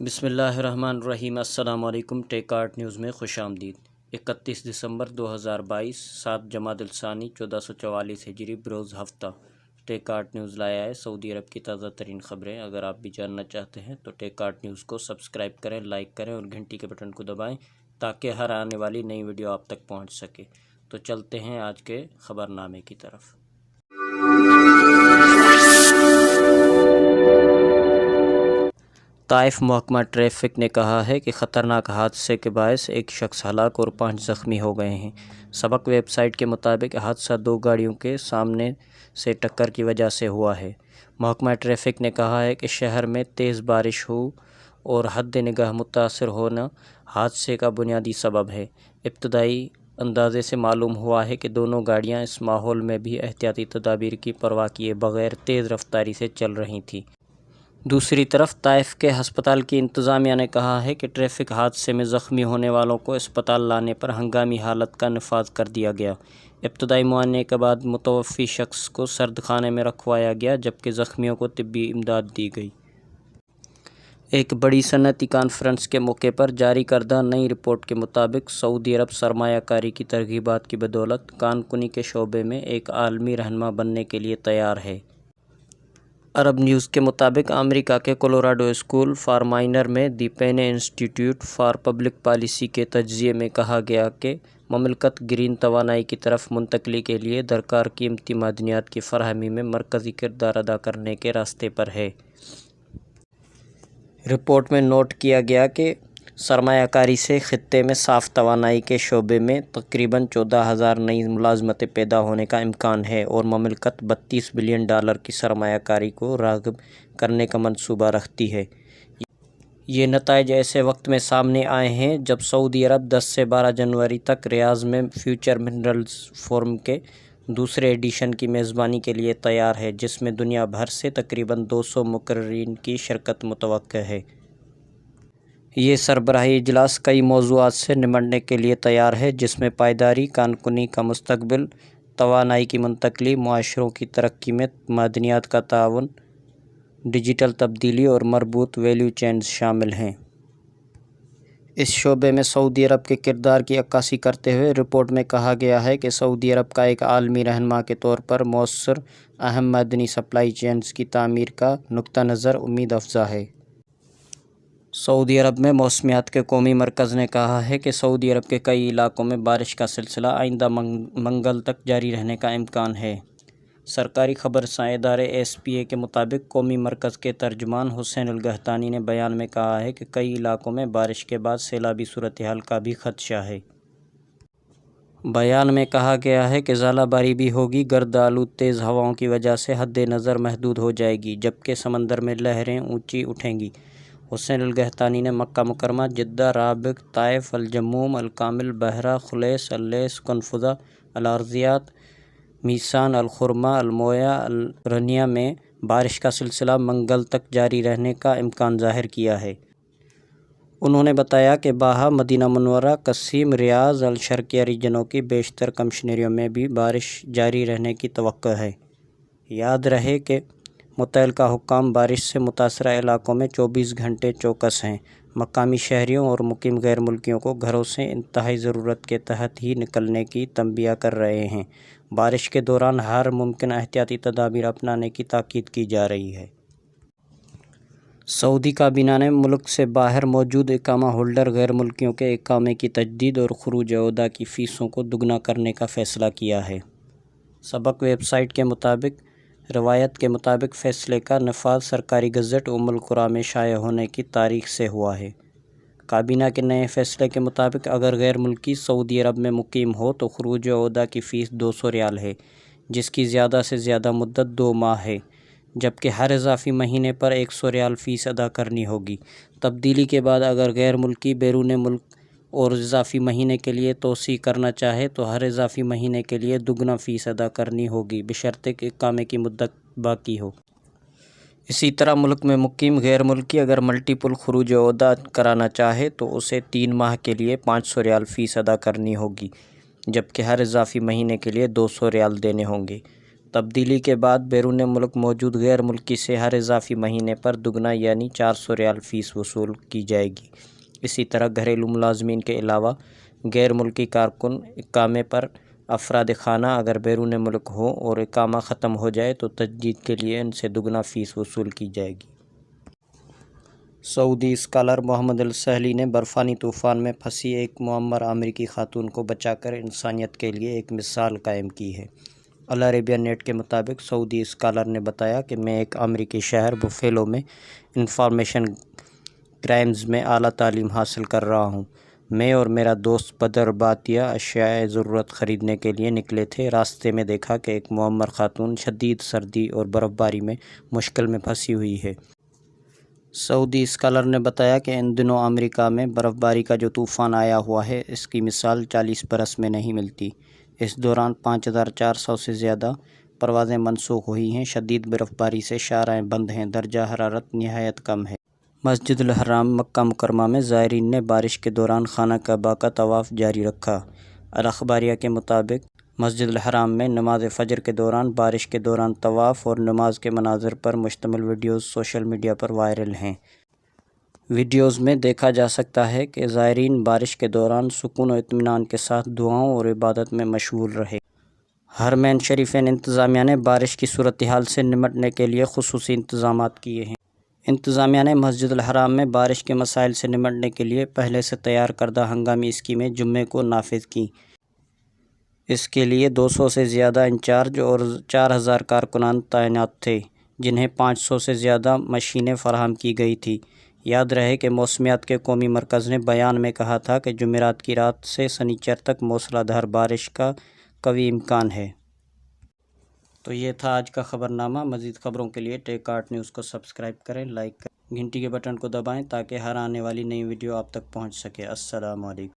بسم اللہ الرحمن الرحیم۔ السلام علیکم۔ ٹیک آرٹ نیوز میں خوش آمدید۔ 31 دسمبر 2022 7 جمادی الثانی 1444 ہجری بروز ہفتہ ٹیک آرٹ نیوز لایا ہے سعودی عرب کی تازہ ترین خبریں۔ اگر آپ بھی جاننا چاہتے ہیں تو ٹیک آرٹ نیوز کو سبسکرائب کریں، لائک کریں اور گھنٹی کے بٹن کو دبائیں تاکہ ہر آنے والی نئی ویڈیو آپ تک پہنچ سکے۔ تو چلتے ہیں آج کے خبر نامے کی طرف۔ طائف محکمہ ٹریفک نے کہا ہے کہ خطرناک حادثے کے باعث ایک شخص ہلاک اور 5 زخمی ہو گئے ہیں۔ سبق ویب سائٹ کے مطابق حادثہ 2 گاڑیوں کے سامنے سے ٹکر کی وجہ سے ہوا ہے۔ محکمہ ٹریفک نے کہا ہے کہ شہر میں تیز بارش ہو اور حد نگاہ متاثر ہونا حادثے کا بنیادی سبب ہے۔ ابتدائی اندازے سے معلوم ہوا ہے کہ دونوں گاڑیاں اس ماحول میں بھی احتیاطی تدابیر کی پرواہ کیے بغیر تیز رفتاری سے چل رہی تھیں۔ دوسری طرف طائف کے ہسپتال کی انتظامیہ نے کہا ہے کہ ٹریفک حادثے میں زخمی ہونے والوں کو اسپتال لانے پر ہنگامی حالت کا نفاذ کر دیا گیا۔ ابتدائی معائنے کے بعد متوفی شخص کو سرد خانے میں رکھوایا گیا جبکہ زخمیوں کو طبی امداد دی گئی۔ ایک بڑی صنعتی کانفرنس کے موقع پر جاری کردہ نئی رپورٹ کے مطابق سعودی عرب سرمایہ کاری کی ترغیبات کی بدولت کان کنی کے شعبے میں ایک عالمی رہنما بننے کے لیے تیار ہے۔ عرب نیوز کے مطابق امریکہ کے کولوراڈو اسکول فار مائنر میں دی پینے انسٹی ٹیوٹ فار پبلک پالیسی کے تجزیے میں کہا گیا کہ مملکت گرین توانائی کی طرف منتقلی کے لیے درکار قیمتی معدنیات کی فراہمی میں مرکزی کردار ادا کرنے کے راستے پر ہے۔ رپورٹ میں نوٹ کیا گیا کہ سرمایہ کاری سے خطے میں صاف توانائی کے شعبے میں تقریباً 14,000 نئی ملازمتیں پیدا ہونے کا امکان ہے اور مملکت $32 بلین کی سرمایہ کاری کو راغب کرنے کا منصوبہ رکھتی ہے۔ یہ نتائج ایسے وقت میں سامنے آئے ہیں جب سعودی عرب 10 سے 12 جنوری تک ریاض میں فیوچر منرلز فورم کے دوسرے ایڈیشن کی میزبانی کے لیے تیار ہے، جس میں دنیا بھر سے تقریباً 200 مقررین کی شرکت متوقع ہے۔ یہ سربراہی اجلاس کئی موضوعات سے نمٹنے کے لیے تیار ہے، جس میں پائیداری، کان کنی کا مستقبل، توانائی کی منتقلی، معاشروں کی ترقی میں معدنیات کا تعاون، ڈیجیٹل تبدیلی اور مربوط ویلیو چینز شامل ہیں۔ اس شعبے میں سعودی عرب کے کردار کی عکاسی کرتے ہوئے رپورٹ میں کہا گیا ہے کہ سعودی عرب کا ایک عالمی رہنما کے طور پر مؤثر اہم معدنی سپلائی چینز کی تعمیر کا نقطہ نظر امید افزا ہے۔ سعودی عرب میں موسمیات کے قومی مرکز نے کہا ہے کہ سعودی عرب کے کئی علاقوں میں بارش کا سلسلہ آئندہ منگل تک جاری رہنے کا امکان ہے۔ سرکاری خبر رساں ادارے SPA کے مطابق قومی مرکز کے ترجمان حسین القحطانی نے بیان میں کہا ہے کہ کئی علاقوں میں بارش کے بعد سیلابی صورتحال کا بھی خدشہ ہے۔ بیان میں کہا گیا ہے کہ ژالہ باری بھی ہوگی، گرد آلود تیز ہواؤں کی وجہ سے حد نظر محدود ہو جائے گی جبکہ سمندر میں لہریں اونچی اٹھیں گی۔ حسین القحطانی نے مکہ مکرمہ، جدہ، رابغ، طائف، الجموم، الکامل، بحرہ، خلیص، اللیث، کنفذہ، الارضیات، میسان، الخرمہ، المویا، الرنیہ میں بارش کا سلسلہ منگل تک جاری رہنے کا امکان ظاہر کیا ہے۔ انہوں نے بتایا کہ باہا، مدینہ منورہ، قصیم، ریاض، الشرقیہ ریجنوں کی بیشتر کمشنریوں میں بھی بارش جاری رہنے کی توقع ہے۔ یاد رہے کہ متعلقہ حکام بارش سے متاثرہ علاقوں میں 24 گھنٹے چوکس ہیں۔ مقامی شہریوں اور مقیم غیر ملکیوں کو گھروں سے انتہائی ضرورت کے تحت ہی نکلنے کی تنبیہ کر رہے ہیں۔ بارش کے دوران ہر ممکن احتیاطی تدابیر اپنانے کی تاکید کی جا رہی ہے۔ سعودی کابینہ نے ملک سے باہر موجود اقامہ ہولڈر غیر ملکیوں کے اقامے کی تجدید اور خروج عہدہ کی فیسوں کو دوگنا کرنے کا فیصلہ کیا ہے۔ سبق ویب سائٹ کے مطابق روایت کے مطابق فیصلے کا نفاذ سرکاری گزٹ القرآن میں شائع ہونے کی تاریخ سے ہوا ہے۔ کابینہ کے نئے فیصلے کے مطابق اگر غیر ملکی سعودی عرب میں مقیم ہو تو خروج عہدہ کی فیس 200 ریال ہے، جس کی زیادہ سے زیادہ مدت 2 ماہ ہے، جبکہ ہر اضافی مہینے پر 100 ریال فیس ادا کرنی ہوگی۔ تبدیلی کے بعد اگر غیر ملکی بیرون ملک اور اضافی مہینے کے لیے توسیع کرنا چاہے تو ہر اضافی مہینے کے لیے دوگنا فیس ادا کرنی ہوگی بشرطے کہ اقامے کی مدت باقی ہو۔ اسی طرح ملک میں مقیم غیر ملکی اگر ملٹیپل خروج عہدہ کرانا چاہے تو اسے 3 ماہ کے لیے 500 ریال فیس ادا کرنی ہوگی، جبکہ ہر اضافی مہینے کے لیے 200 ریال دینے ہوں گے۔ تبدیلی کے بعد بیرون ملک موجود غیر ملکی سے ہر اضافی مہینے پر دگنا یعنی 400 ریال فیس وصول کی جائے گی۔ اسی طرح گھریلو ملازمین کے علاوہ غیر ملکی کارکن اقامے پر افراد خانہ اگر بیرون ملک ہوں اور اقامہ ختم ہو جائے تو تجدید کے لیے ان سے دگنا فیس وصول کی جائے گی۔ سعودی اسکالر محمد السہلی نے برفانی طوفان میں پھنسی ایک معمر امریکی خاتون کو بچا کر انسانیت کے لیے ایک مثال قائم کی ہے۔ العربیہ نیٹ کے مطابق سعودی اسکالر نے بتایا کہ میں ایک امریکی شہر بفیلو میں انفارمیشن کرائمز میں اعلیٰ تعلیم حاصل کر رہا ہوں۔ میں اور میرا دوست بدر باتیا اشیاء ضرورت خریدنے کے لیے نکلے تھے۔ راستے میں دیکھا کہ ایک معمر خاتون شدید سردی اور برف باری میں مشکل میں پھنسی ہوئی ہے۔ سعودی اسکالر نے بتایا کہ ان دنوں امریکہ میں برف باری کا جو طوفان آیا ہوا ہے اس کی مثال 40 برس میں نہیں ملتی۔ اس دوران 5400 سے زیادہ پروازیں منسوخ ہوئی ہیں۔ شدید برف باری سے شاہراہیں بند ہیں۔ درجہ حرارت نہایت کم ہے۔ مسجد الحرام مکہ مکرمہ میں زائرین نے بارش کے دوران خانہ کعبہ کا طواف جاری رکھا۔ الاخباریہ کے مطابق مسجد الحرام میں نماز فجر کے دوران بارش کے دوران طواف اور نماز کے مناظر پر مشتمل ویڈیوز سوشل میڈیا پر وائرل ہیں۔ ویڈیوز میں دیکھا جا سکتا ہے کہ زائرین بارش کے دوران سکون و اطمینان کے ساتھ دعاؤں اور عبادت میں مشغول رہے۔ حرمین شریفین انتظامیہ نے بارش کی صورتحال سے نمٹنے کے لیے خصوصی انتظامات کیے ہیں۔ انتظامیہ نے مسجد الحرام میں بارش کے مسائل سے نمٹنے کے لیے پہلے سے تیار کردہ ہنگامی اسکیمیں جمعے کو نافذ کیں۔ اس کے لیے 200 سے زیادہ انچارج اور 4000 کارکنان تعینات تھے، جنہیں 500 سے زیادہ مشینیں فراہم کی گئی تھیں۔ یاد رہے کہ موسمیات کے قومی مرکز نے بیان میں کہا تھا کہ جمعرات کی رات سے سنیچر تک موسلا دھار بارش کا قوی امکان ہے۔ تو یہ تھا آج کا خبرنامہ۔ مزید خبروں کے لیے ٹیک آرٹ نیوز کو سبسکرائب کریں، لائک کریں، گھنٹی کے بٹن کو دبائیں تاکہ ہر آنے والی نئی ویڈیو آپ تک پہنچ سکے۔ السلام علیکم۔